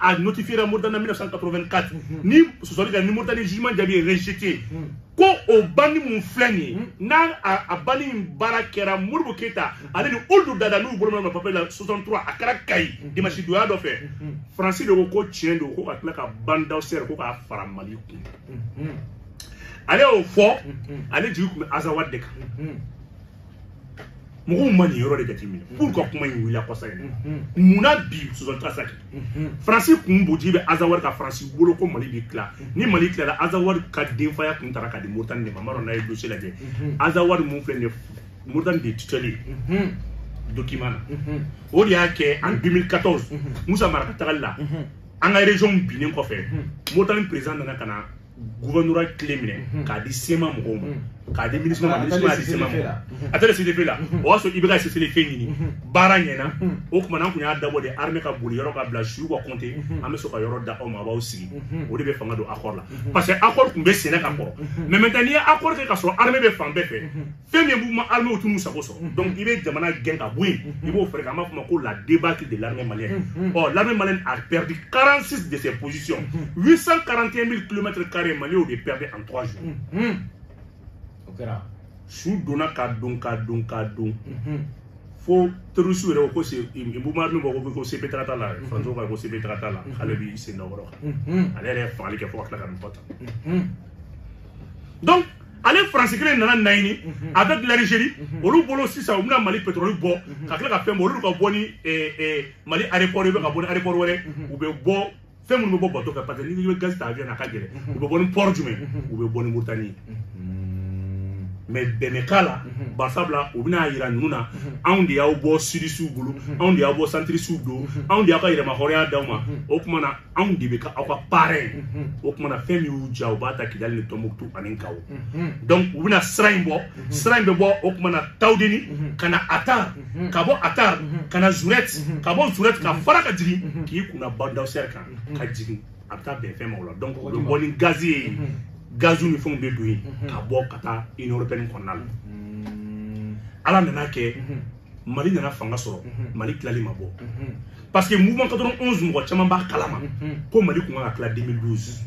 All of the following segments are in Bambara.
a notifié la Mauritanie en 1984. Ni ce soit ni Mauritanie jugement d'avait rejeté. Ko o bani mun flani na a bani bara kera Modibo Keïta ale ni oldu dada nu bolo na papa la 63 a kara kai dimanche doya do fe Francis de ko tien do ko atla ka banda ser ko ka fara Mali ku ale o fo ale di ku Azawad de ka Mou mani yoro de gatimine pourquoi kuma yi wila ko sa muna bi 63 Francis kumbo jibe Azawad ka Francis bolo ko Mali bi kla ni Mali kla la Azawad ka denfaya kun taraka de Mauritanie ma maro na e dossier la de Azawad mon frère ne Mauritanie de tuteli document o dia ke en 2014 Moussa Maraka Tagalla en région Binin ko fe Mauritanie président na kana gouvernorat clé mine ka di sema mo ka di ministre ma di sema mo atele CDP la o so ibra c'est les fénini baranyena o kuma nan kunya dabo de armée ka boli yoro ka bla shu ko compter ameso ka yoro da o ma ba aussi o de be fanga do accord la parce que accord kumbe sena ka ko mais maintenant accord ka so armée be fanga fe femi mouvement armée autour musa ko so donc il est jamana gen ka bouin il faut faire kama ko la débâcle de l'armée malienne oh l'armée malienne a perdu 46 de ses positions 841 000 km² Mali ou de perdre en 3 jours. Sous donna kadon. Faut terrorisme re ko se imbuma no ko ko se petrata la franzo ko se petrata la ale bi se no ro ale re fali ke fo ka kan pota donc ale France kre nana naini avec l'Algérie olu bolo sisa umna Mali pétrole bo ka kla ka fe mo olu ko boni Mali aéroport be ka boni aéroport wore ou be bo fait mon beau bateau parce que ni gaz ta avion na kagere ou be bon port jume ou be bon Mauritanie mais benekala basabla ou bina ira nuna on dia au bo sirisu bulu on dia bo centre sudo on dia ka ira ma horia dawma o kuma na on dibe ka akwa pare o kuma na femi u jaw bata kidal ni tomuktu anin kaw donc ou bina sraimbo bo o kuma na tawdeni kana atar kabo atar kana zuret kabo zuret ka faraka jigi ki kuna banda serka ka jigi apta be fema wala donc le boni gazier gazou ni fond de douy ka bo kata Union européenne konal ala nana ke Mali nana fanga soro Mali klali mabo parce que mouvement 91 mo chama ba kalama ko Mali ko nga kla 2012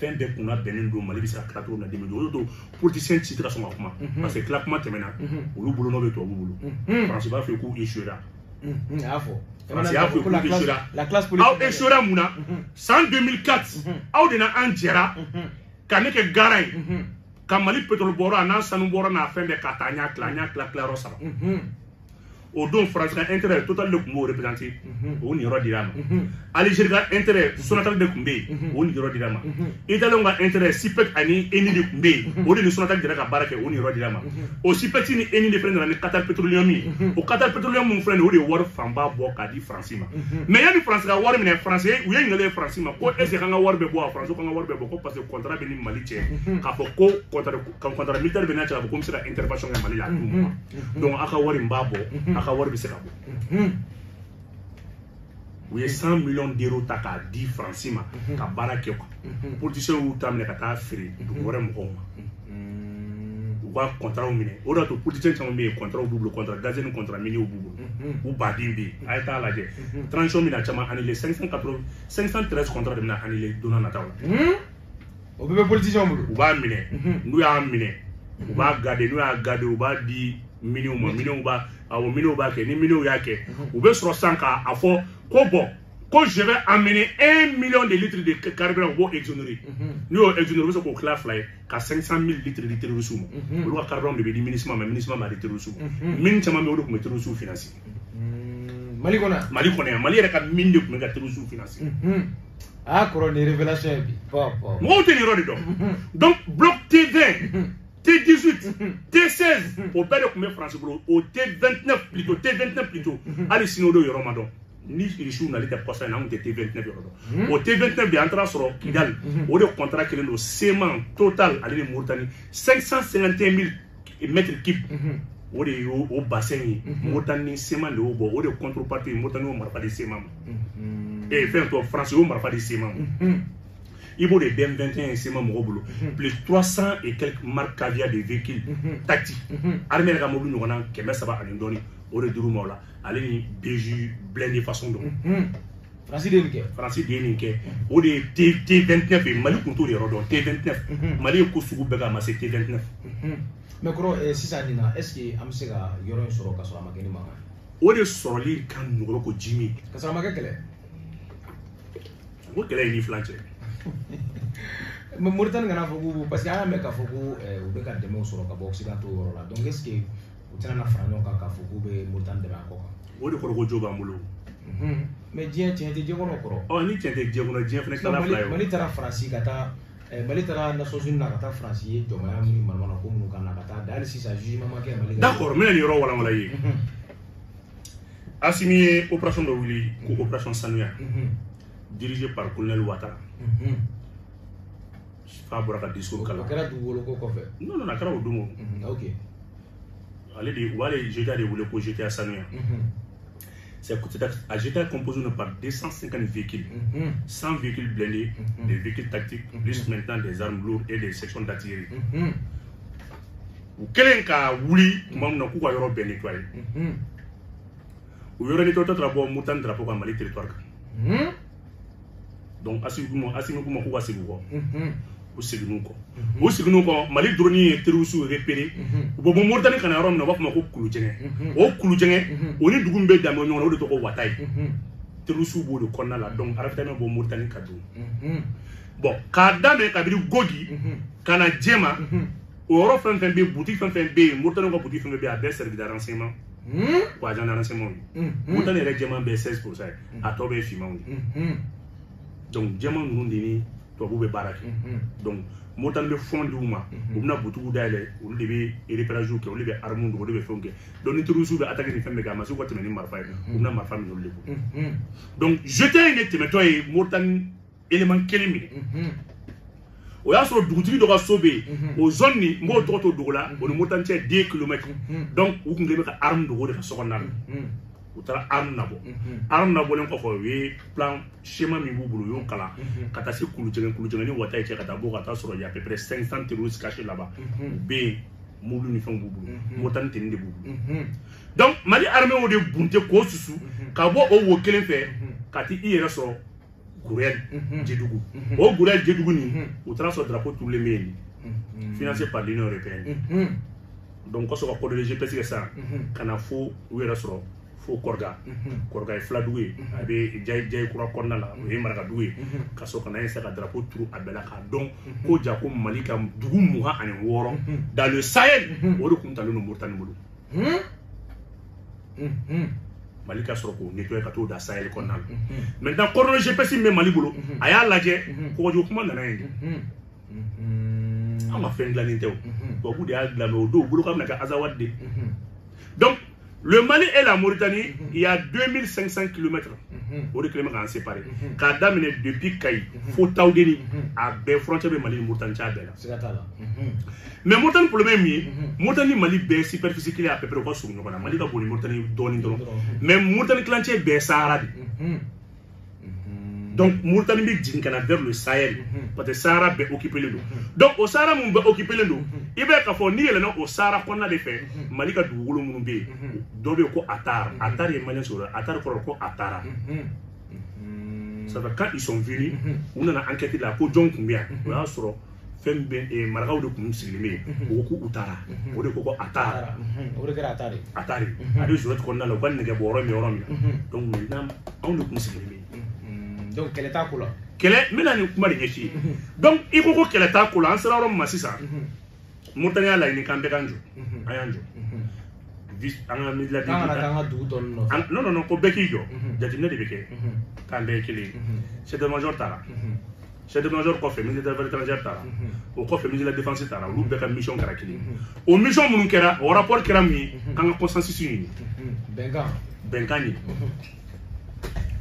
fin de kuna benin do Mali bisa kla to na 2012 do politicien titre son akuma parce que clapement temena olu bolo no be to bolo France ba fe ko échouera afo la classe politique échouera muna en 2004 au dena anjera kaneke garay kamali pétrole boro ana sanu boro na fin de katanya kla rosa au don France intérêt total de kumbo représenter on y rodirama Algérie intérêt sonatal de kumbe on y rodirama Italie nga intérêt sipek ani eni de kumbe on de sonatal de ka barake on y rodirama au sipek ni eni de prendre na Qatar Petroleum au Qatar Petroleum mon frère on de war famba bo ka di France ma mais ya di France ga war mine français ou ya ngale France ma ko est nga war be bo France ko nga war be bo parce que contrat be ni Mali che ka ko contrat militaire be na cha ko comme intervention en Mali la donc aka war mbabo aka war biseka oui 100 millions d'euros taka 10 francs sima ka barake ko politicien ou tamne ka ta fri du wore mo ko ou ba contrat o mine o da to politicien chamo me contrat double contrat gazen contrat mini o bubu ou badimbi ay ta la je transition mina chama annulé 513 contrats de mina annulé dona na tawla o be politicien mo ou ba mine nu ya mine ou ba gade nu ya gade ou ba di minimum ba awo minimum ba ke ni minimum yake ou be sur 100 ka afo ko bon quand je vais amener 1 million de litres de carburant pour exonérer nous exonérer ce qu'on classe là qu'à 500 000 litres de ressources le carburant de ministre mais ministre m'a de ressources mine chama me o ko mettre ressources financières Mali Mali reka mine de mettre ressources financières ah couronne révélation bi mo tenir donc bloc T20 T18, T16, au père de combien France au T29 plutôt, allez sinon de Yoromadon. Ni Richou n'a pas passé un T29 au T29 bien entrant sur Kidal, au contrat qui est le sément total à l'île Mauritanie, 551 000 mètres cubes. Au bassin, Mauritanie, sément de haut, au de contrepartie, Mauritanie, on ne marque pas des séments. Et fait un France, on ne marque pas des séments. Il faut des BM21 séments boulot plus 300 et quelques marques caviar de véhicules tactiques. Armée la mobile nous on qui met ça va à l'indoni au redoulement là. Allez BJ blindé façon donc. France de nin France de nin kɛ o de ye T29 ye Mali kun t'o de yɔrɔ dɔn T29 Mali ye ko sugu bɛɛ k'a ma se T29 mais kɔrɔ sisan nin na est ce que an bɛ se ka yɔrɔ in sɔrɔ ka sɔrɔ a ma kɛ ni mankan o de sɔrɔli ka nɔgɔ ko Jimi ka sɔrɔ a ma kɛ kɛlɛ o kɛlɛ ye ni filan cɛ mais Mauritanie kana fɔ ko parce que an y'a mɛn k'a fɔ ko u bɛ ka dɛmɛw sɔrɔ ka bɔ Occidentaux yɔrɔ la donc est ce que u tɛna na fara ɲɔgɔn kan k'a fɔ k'u bɛ Mauritanie dɛmɛ a kɔ kan o de kɔrɔ ko jo b'an bolo mais diɲɛ tiɲɛ tɛ diɲɛ kɔnɔ kɔrɔ ni tiɲɛ tɛ diɲɛ kɔnɔ diɲɛ fana tilala fila ye Mali taara Faransi ka taa Mali taara Nations Unies na ka taa Faransi ye jɔnmaya minnu manamana ko minnu kan na ka taa da hali sisan jugement ma kɛ Mali d'accord n bɛna nin yɔrɔ walawala ye Assimi ye opération dɔ wuli ko opération Sanuya dirigé par colonel Ouattara fa bɔra ka discours kala o kɛra dugukolo ko kɔfɛ non a kɛra o don o ok ale de u b'ale GTA de wele ko GTA Sanuya GTA est composé par 250 véhicules, 100 véhicules blindés, des véhicules tactiques, plus maintenant des armes lourdes et des sections d'artillerie. Ou quel cas, oui, moi, on a beaucoup à bien nettoyer. Ou y aurait des drapeaux, mouton drapeau comme Mali territoire. Donc, assume comment on va se voir. Ou c'est nous quoi. Ou c'est nous quoi. Mali droni et terroristes repérés. Ou bon Mauritanie quand on a ramené, on va faire un Kouloudjengé. Au Kouloudjengé, on est du Goumbé d'Amonion, on est de Toko Wataï. Terroristes au bout de Kona là. Donc, arrêtez bon Mauritanie kadou. Bon, kadame kabiri gogi, kana djema. Au Europe fait B, boutique fait B, Mauritanie ko boutique fait B à des services de renseignement. Ou agent de renseignement. Mauritanie est djema B16 pour ça. À toi be fima. Donc, djema nous dini. Donc, Mauritanie be fond du ma, ou na boutou d'aile, ou lebe repérage ou lebe armou, ou lebe fonke. Donc, nous tous be attaquer les femmes de gamme, c'est quoi tu m'as dit marfa, ou na marfa nous le. Donc, jeter une étimeto et Mauritanie élément kelemi. O y'a sɔrɔ dugutigi dɔ ka so bɛ yen o zone nin n b'o tɔgɔ to dugu la o ni Mauritanie cɛ 2 kilomètres donc u tun bɛ ka arme dogo de ka so kɔnɔna la u taara arme nabɔ arme nabɔlen kɔfɛ u ye plan schéma min b'u bolo u y'o kalan ka taa se Kouloudjengé ni Ouattara cɛ ka taa bɔ ka taa sɔrɔ il y a à peu près 500 terroristes cachés là-bas u bɛ yen mobile ni fɛnw b'u bolo Mauritanie tenue de b'u bolo donc Mali armée o de bunte k'o susu ka bɔ o wo kelen fɛ ka t'i yɛrɛ sɔrɔ Gourel Djedougou. Au Gourel Djedougou, au transfert de drapeau tous les mails, financé par l'Union européenne. Donc, quand on a le GPS, c'est ça. Quand on a faux, où est le sort? Faux Korga. Korga est fladoué. Avec Djaï Koura Kornala, et Margadoué. Quand on a un drapeau trou à Belaka. Donc, quand on a Malika Dougou Mouha en Woro, dans le Sahel, on a compté le Mauritanie. Malika Soroko, nettoyer ka to da Sahel kɔnɔna la. Maintenant, kɔrɔlɔ GPS min bɛ Mali bolo, a y'a lajɛ, kɔgɔji kuma nana yen de. An ka fɛn dilannen tɛ o. Tubabu de y'a dilan o don u bolo k'a bɛna kɛ Azawad de. Donc, le Mali et la Mauritanie, il y a 2500 km. O de kɛlen bɛ k'an séparer. K'a daminɛ depuis Kayi fo Tawdeni, a bɛɛ frontière bɛ Mali ni Mauritanie cɛ a bɛɛ la. Siga t'a la. Mais Mauritanie problème min ye, Mauritanie Mali bɛɛ superficie kelen à peu près u ka surun ɲɔgɔn na. Mali ka bon ni Mauritanie dɔɔnin dɔrɔn. Mais Mauritanie tilancɛ bɛɛ Sahara de. Donc Mauritanie bɛ jigin ka na vers le Sahel parce que Sahara bɛɛ occupé len don. Donc o Sahara mun bɛɛ occupé len don, i bɛ k'a fɔ n'i yɛlɛnna o Sahara kɔnɔna de fɛ, Mali ka dugukolo minnu bɛ yen, dɔ bɛ yen ko Atar. Atar ye malien sɔrɔ, Atar kɔrɔ ko Atara. Ça fait quand ils sont venus, on a enquêté là ko jɔn tun bɛ yan, o y'a sɔrɔ fɛn bɛ marakaw de tun sigilen bɛ yen, o ko ko Utara, o de ko ko Atara. O de kɛra Atari. Atari. A bɛ Jouet kɔnɔna la, u ka nɛgɛ bɔ yɔrɔ min yɔrɔ min na. Donc maintenant anw de tun sigilen bɛ yen. Donc kɛlɛ t'a ko la. Kɛlɛ n bɛna nin kuma de ɲɛf'i ye. Donc i ko kɛlɛ t'a ko la, an sera yɔrɔ min ma sisan, Mauritanie y'a laɲini k'an bɛɛ k'an jɔ, an y'an jɔ. An ka militaire k'an ka dugu tɔ ninnu nɔfɛ. Non, ko bɛɛ k'i jɔ, jateminɛ de bɛ kɛ, k'an bɛɛ ye kelen ye. Chef d'état-major taara. Chef d'état-major kɔfɛ ministère des affaires étrangères taara, o kɔfɛ ministère de la défense taara, olu bɛɛ ka mission kɛra kelen ye. O mission minnu kɛra, o rapport kɛra mun ye, k'an ka consensus ɲini. Bɛnkan ɲini.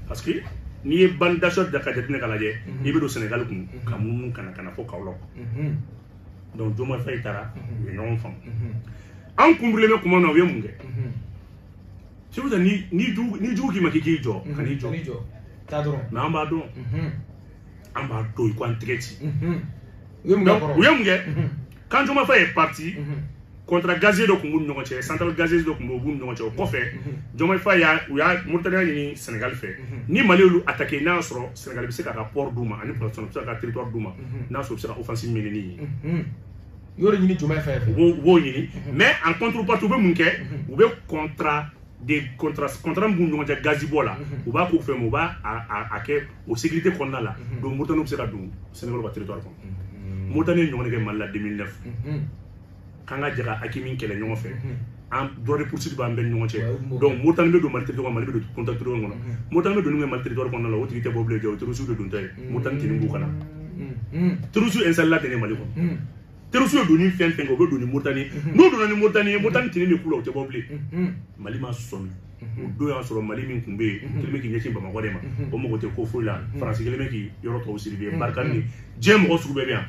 Parce que n'i ye bande d'achat da ka jateminɛ ka lajɛ, i bɛ don Sénégal kun, ka munumunu ka na fɔ Kaolack. Donc Diomaye Faye taara, u ye ɲɔgɔn faamu. An kunbirilen bɛ kuma na u ye mun kɛ? C'est pour ça ni jugu k'i ma k'i jɔ, kan'i jɔ. Mais an b'a dɔn. An b'a dɔn i ko an tɛgɛ ci. Donc u ye mun kɛ? Quand Diomaye Faye est parti, contrat gazier dɔ kun b'u ni ɲɔgɔn cɛ central gazier dɔ kun b'u ni ɲɔgɔn cɛ o kɔfɛ Diomaye Faye u y'a Mauritania ɲini Sénégal fɛ ni Mali y'olu attaqué n'a sɔrɔ Sénégal bɛ se k'a ka port d'u ma ani production bɛ se k'a ka territoire d'u ma n'a sɔrɔ u bɛ se ka offensive mener ni ye yɔrɔ ɲini Diomaye Faye fɛ u b'o ɲini mais en contrepartie u bɛ mun kɛ u bɛ contrat min b'u ɲɔgɔn cɛ gazi bɔ la u b'a k'u fɛ mais u b'a kɛ o sécurité kɔnɔna la donc Mauritanie bɛ se ka don Sénégal ka territoire kɔnɔ Mauritanie ye ɲɔgɔn kɛ Mali la 2009 k'an ka jɛ ka Hakimi kɛlɛ ɲɔgɔn fɛ an droit de poursuite b'an bɛɛ ni ɲɔgɔn cɛ donc Mauritanie bɛ don Mali territoire Mali bɛ don contrat territoire kɔnɔ Mauritanie bɛ don min kɛ Mali territoire kɔnɔna la o tigi tɛ bɔ bilen o terroriste de don ta ye Mauritanie tɛ nin b'u kana terroriste installé la tɛ ne Mali kɔnɔ terroriste ye don ni fɛn fɛn kɛ o bɛ don ni Mauritanie n'o donna ni Mauritanie ye Mauritanie tɛ ne de k'u la o tɛ bɔ bilen Mali ma sɔmi o don y'a sɔrɔ Mali min tun bɛ yen kelen bɛ k'i ɲɛsin Bamakɔ de ma o mago tɛ ko foyi la Faransi kelen bɛ k'i yɔrɔ tɔw siribe Barkhane ni diɲɛ mɔgɔ sugu bɛɛ bɛ yan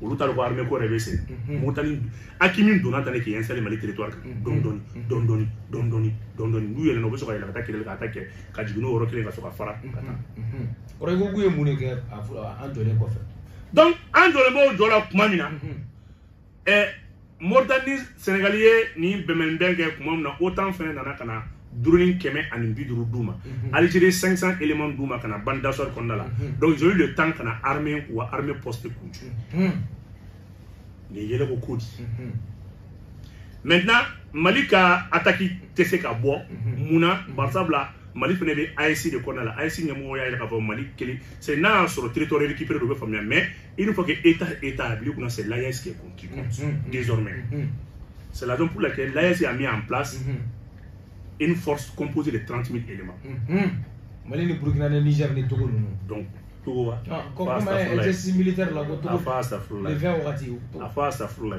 olu t'a dɔn ko armée ko yɛrɛ bɛ sen Mauritanie Hakimi donna tan de k'i installé Mali territoire kan dɔɔni n'u yɛlɛnna u bɛ sɔrɔ ka yɛlɛ ka taa kɛlɛ ka taa kɛ ka jigin n'o yɔrɔ kelen ka sɔrɔ ka fara ka taa kɔrɔ i ko k'u ye mun de kɛ an jɔlen kɔfɛ donc an jɔlen b'o jɔ la tuma min na Mauritanie Sénégal ye ni bɛnbɛnbɛn kɛ tuma min na OTAN fɛnɛ nana ka na drone 150 d'u ma Algérie 500 éléments d'u ma ka na bande d'assaut kɔnɔna la donc j'ai eu le temps ka na armée poste kuntu ni yɛlɛ ko kodi maintenant Mali ka attaque tɛ se ka bɔ munna barisabula Mali fɛnɛ bɛ AES de kɔnɔna la AES ɲɛmɔgɔ y'a yira k'a fɔ Mali kelen c'est n'a y'a sɔrɔ territoire récupéré dɔ bɛ faamuya mais une fois que État a bila kunna c'est l'AES qui compte désormais c'est la raison pour laquelle l'AES a mis en place une force composée de 30 000 éléments Mali ni Burkina ni Niger ni Togo ninnu donc Togo wa comment exercice militaire la ko Togo afa safrula le 20 wagati afa safrula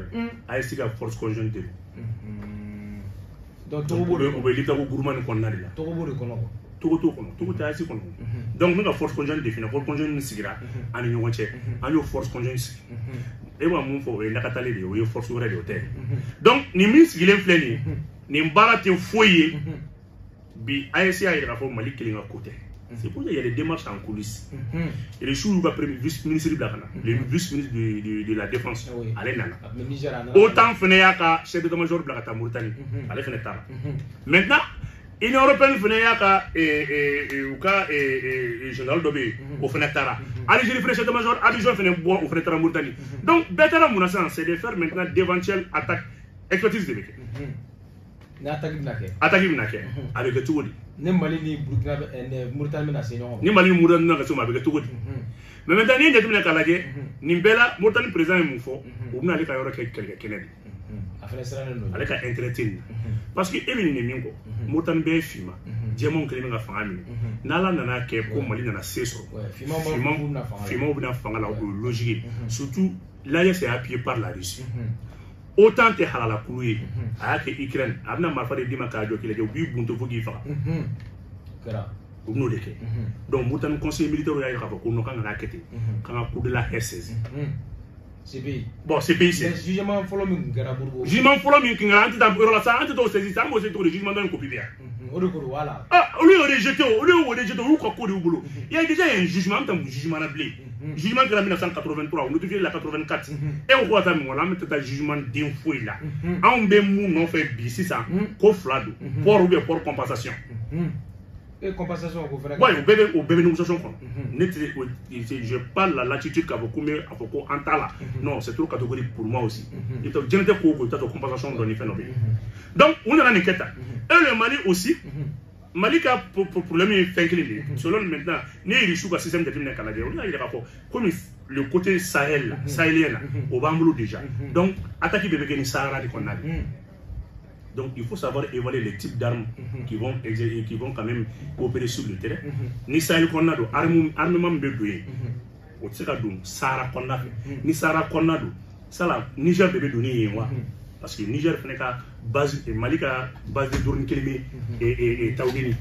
AES ka force conjointe donc Togo bo o bɛ lita ko groupement kɔnɔna de la Togo bo de kɔnɔ quoi Togo t'o kɔnɔ Togo tɛ AES kɔnɔ donc ne ka force conjointe définie force conjointe min sigira an ni ɲɔgɔn cɛ an y'o force conjointe sigi e ma mun fɔ o ye nakatale de ye o ye force wɛrɛ de o tɛ donc nin min sigilen filɛ nin ye nin baara tɛ foyi ye bi AES y'a yira k'a fɔ Mali kelen ka ko tɛ c'est pour ça qu'il y a des démarches en coulisses et les jours où le vice-ministre bila kana le vice-ministre de la défense ale nana autant fɛnɛ y'a ka chef d'état-major bila ka taa Mauritanie ale fɛnɛ taara maintenant Union européenne fɛnɛ y'a ka u ka général dɔ bɛ yen o fɛnɛ taara Algérie fɛnɛ chef d'état-major Abidjan fɛnɛ bɔ o fɛnɛ taara Mauritanie donc bɛɛ taara mun na sisan c'est de faire maintenant d'éventuelles attaques expertise de bɛ kɛ ni attaque bɛna kɛ a bɛ kɛ cogo di ni Mali ni Burkina Mauritanie bɛna se ɲɔgɔn ma ni Mali ni Mauritanie bɛna se ɲɔgɔn ma a bɛ kɛ cogo di mais maintenant n'i ye jateminɛ k'a lajɛ nin bɛɛ la Mauritanie président ye mun fɔ o bɛna ale ka yɔrɔ kɛ kɛlɛkɛ kɛnɛ de a fɛnɛ sirannen don ale ka intérêt tɛ nin parce que e bɛ nin min kɔ Mauritanie bɛɛ ye finma jɛmanw kelen bɛ ka fanga minɛ n'Ala nana kɛ ko Mali nana se sɔrɔ finmaw bɛna fanga la o ye logique ye surtout l'AES est appuyé par la Russie autant tɛ halala kulu ye a y'a kɛ Ukraine a bɛna marifa de d'i ma k'a jɔ kɛlɛ kɛ u b'i bunte fo k'i faga u bɛn'o de kɛ donc Mauritanie conseil militaire y'a yira k'a fɔ ko non k'an kana kɛ ten k'an ka coup de la R16 CPI bon CPI c'est jugement fɔlɔ min kɛra Burgo jugement fɔlɔ min kɛra an tɛ taa yɔrɔ la sa an tɛ t'o saisir sa an b'o se cogo di jugement dɔ in copie bɛ yan o de ko don voilà olu y'o rejeté olu y'o rejeté olu ka ko de y'u bolo il y a déjà un jugement an bɛ taa mun jugement na bilen jugement kɛra 1983 o notifié la 84 e ko ka taa min wala an bɛ taa jugement den foyi la anw bɛ mun nɔfɛ bi sisan ko fila don port ou bien port compensation et compensation ko fɛnɛ ouais o bɛɛ bɛ négociation kɔnɔ ne tɛ je parle la latitude k'a fɔ ko n bɛ a fɔ ko an t'a la non c'est trop catégorique pour moi aussi i tɛ diɲɛnatigɛ ko o ko i t'a sɔrɔ compensation dɔ ni fɛn dɔ bɛ yen donc u nana nin kɛ tan et le Mali aussi Mali ka problème ye fɛn kelen de ye selon maintenant ne ye Russie ka système jateminɛ k'a lajɛ olu y'a yira k'a fɔ komi le côté Sahel la sahélien la o b'an bolo déjà donc attaque bɛɛ bɛ kɛ ni Sahara de kɔnɔna de donc il faut savoir évaluer les types d'armes qui vont quand même coopérer sur le terrain ni Sahel kɔnɔna don armement min bɛ don yen o tɛ se ka don Sahara kɔnɔna fɛ ni Sahara kɔnɔna don sala Niger de bɛ don ni yen wa parce que Niger fɛnɛ ka base Mali ka base de drone kelen bɛ Tawhini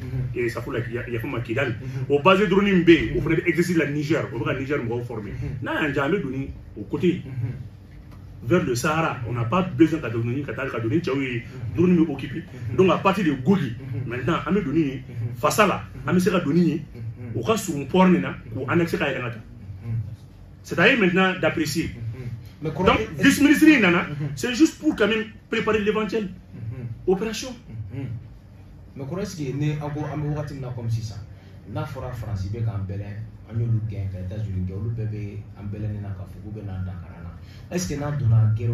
Safula Yafama Kidali o base de drone min bɛ yen o fɛnɛ bɛ exercer la Niger o bɛ ka Niger mɔgɔw former n'a y'an diya an bɛ don ni o côté vers le Sahara on n'a pas besoin ka donner cɛw ye drone bɛ occuper donc à partir de Gogi maintenant an bɛ don ni fasa la an bɛ se ka don ni o ka surun port nin na k'o annexer ka yɛlɛma ta c'est à dire maintenant d'apprécier Donc, vice-ministre, c'est juste pour quand même préparer l'éventuelle opération. Mais est-ce que nous avons comme si ça? N'a pas France, il y a un bel an, les États-Unis, un bel est-ce que nous avons une guerre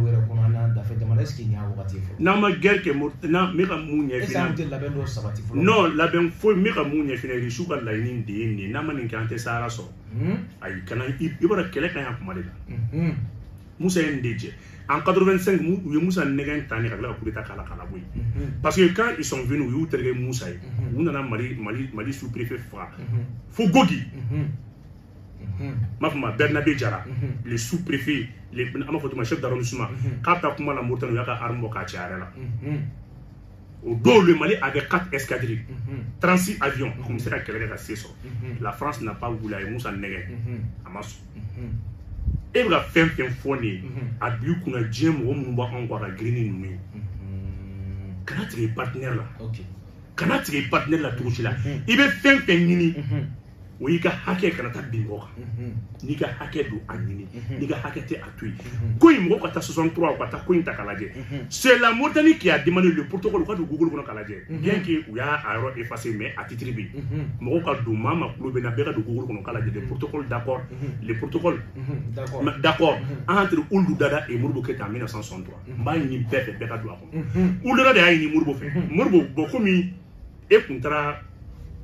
est-ce qu'il y a une guerre que non, la ben faut me ka munya fina rishu ka la ni de ni na mani kan te sara so ay kana ibara kele kan ya kuma de la Moussa Ndeje en 85 Moussa negen tani ka la coup d'état kala kala boy parce que quand ils sont venus yu terre Moussa on a Mali sous-préfet fra fo gogi Mafuma Bernabé Diara le sous-préfet le chef d'arrondissement quand ta kuma la Mauritanie ya ka armo ka tiara la au dos, le Mali avait 4 escadrilles, 36 avions, comme c'est la saison. La France n'a pas voulu aller Moussa Négé. Et la fin fournie, à Biou qu'on a dit, on va encore la griner nous. Quand tu es partenaire là, quand tu es partenaire là, tout là, il va faire nini. Oui, il y a hacker quand tu as bingo. Ni ka hacker do anini, ni ka hacker te atui. Quand il m'a dit 63 ou pas, c'est la Mauritanie qui a demandé le protocole de Google pour Canadien. Bien qu'il y a un effacé, mais à titre B. Moi, quand je m'a appelé de Google pour Canadien, le protocole d'accord, le protocole d'accord entre Ouldouda et Mourboket en 1963. M'a ni bête bête à droit. Ouldouda a ni Mourboket. Mourbo, beaucoup mis et contre.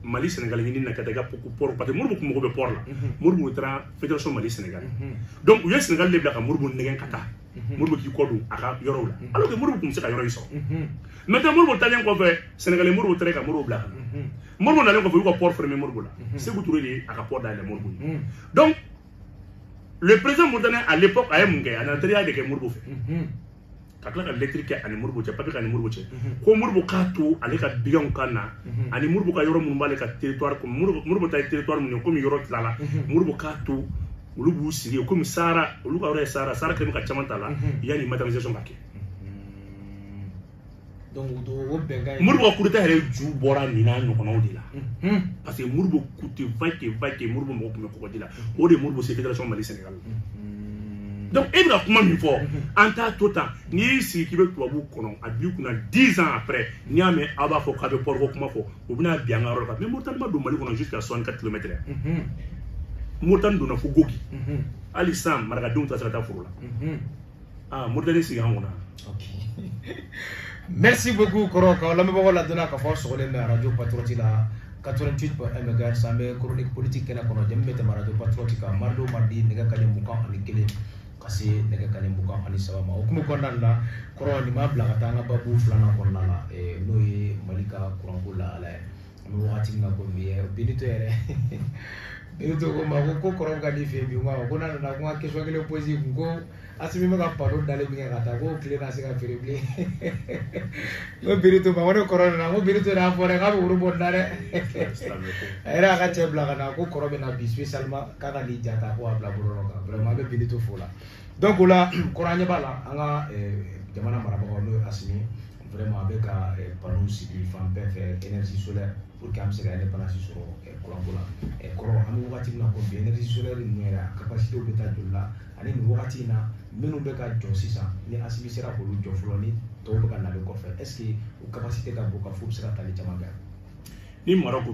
Mali Sénégal ni na kataga pour parce que Mourbo ko be port la Mourbo tra fédération Mali Sénégal donc u Sénégal le blaka Mourbo negen kata Mourbo ki ko do aka yoro la alors que Mourbo ko se ka yoro iso maintenant Mourbo talien ko fait Sénégalais Mourbo tra ka Mourbo blaka Mourbo na ko ko port fermé Mourbo la c'est vous trouver aka port dans les Mourbo donc le président mauritanien à l'époque a mun ga anatria de que Mourbo fait kakla électrique ani Mourbo ci papi ani Mourbo ci ko Mourbo ka to ale ka bigan kana ani Mourbo ka yoro mun bale ka territoire ko Mourbo ta territoire mun ko mi yoro lala Mourbo ka to olu bu siri ko mi sara olu ka sara ke ka chamanta la yani modernisation baké donc do benga Mourbo ko ta hele ju bora ni na nyokono de la parce que Mourbo coûte vaque Mourbo mo ko de la o de Mourbo c'est fédération Mali Sénégal. Donc, il y a comment il faut en tant que temps, ni si qui veut toi vous connaître, à 10 ans après, ni à mes abats faut qu'avec pour vous comment faut, vous venez bien à Europe, mais Mauritanie m'a demandé jusqu'à 64 km. Mauritanie donne faut gogi. Ali Sam, Margadou, ça sera ta fourre là. Ah, Mauritanie c'est un monde. Ok. Merci beaucoup, Koroka. La même la donne à force sur les radio patriotique là. 88 MHz, ça met chronique politique qui est là qu'on a jamais été radio patriotique. Mardo mardi, nega kanya muka ani kele. Kasi nega kanya muka ani sabama. Okumu kona la koro ni mabla katanga babu flana kona la. Noi Malika kurangula ala. Mo wakati nga kombiye. Binito ere. Binito ko mako koro ngani febi ngwa. Kona na ngwa keswa kele poezi ngo. Asimi mega paro dale minga kata ko clear na sika fereble. Ngo Binito ba wona koro na ngo Binito na fore ka uru bondare. Era ka chebla kana ko koro be na bi spécialement kaka li jata ko abla boro ka vraiment be Binito fola. Donc là koranya bala anga jamana maraba no asimi vraiment avec panneau civil femme faire énergie solaire pour que amse gagne panneau sur Kolombola et koro amu wakati na ko énergie solaire ni era capacité beta dolla ani ni wakati na menu be ka jo sisa ni asimi sera ko jo floni to be ka na be ko faire est-ce que o capacité ka boka fu sera tali jamaga ni Maroc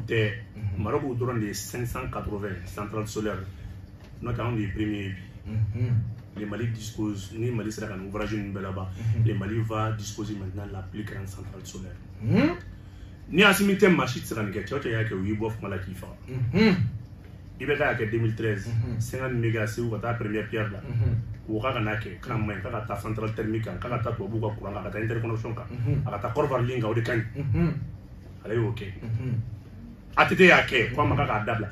autour de 580 centrales solaires notamment les premiers. Les Mali dispose, ni Mali sera un ouvrage là-bas. Les Mali va disposer maintenant la plus grande centrale solaire. Ni asimite machine sera négé, tu vois qu'il y a que 8 bof malaki fa. Il va y 2013, 50 mégas c'est où ta première pierre là. Ou ka na ke quand même ka ta centrale thermique ka ta to buka courant ka ta interconnexion ka ta corvar linga o de kan. Allez OK. Atete ya ke kwa maka ka dabla.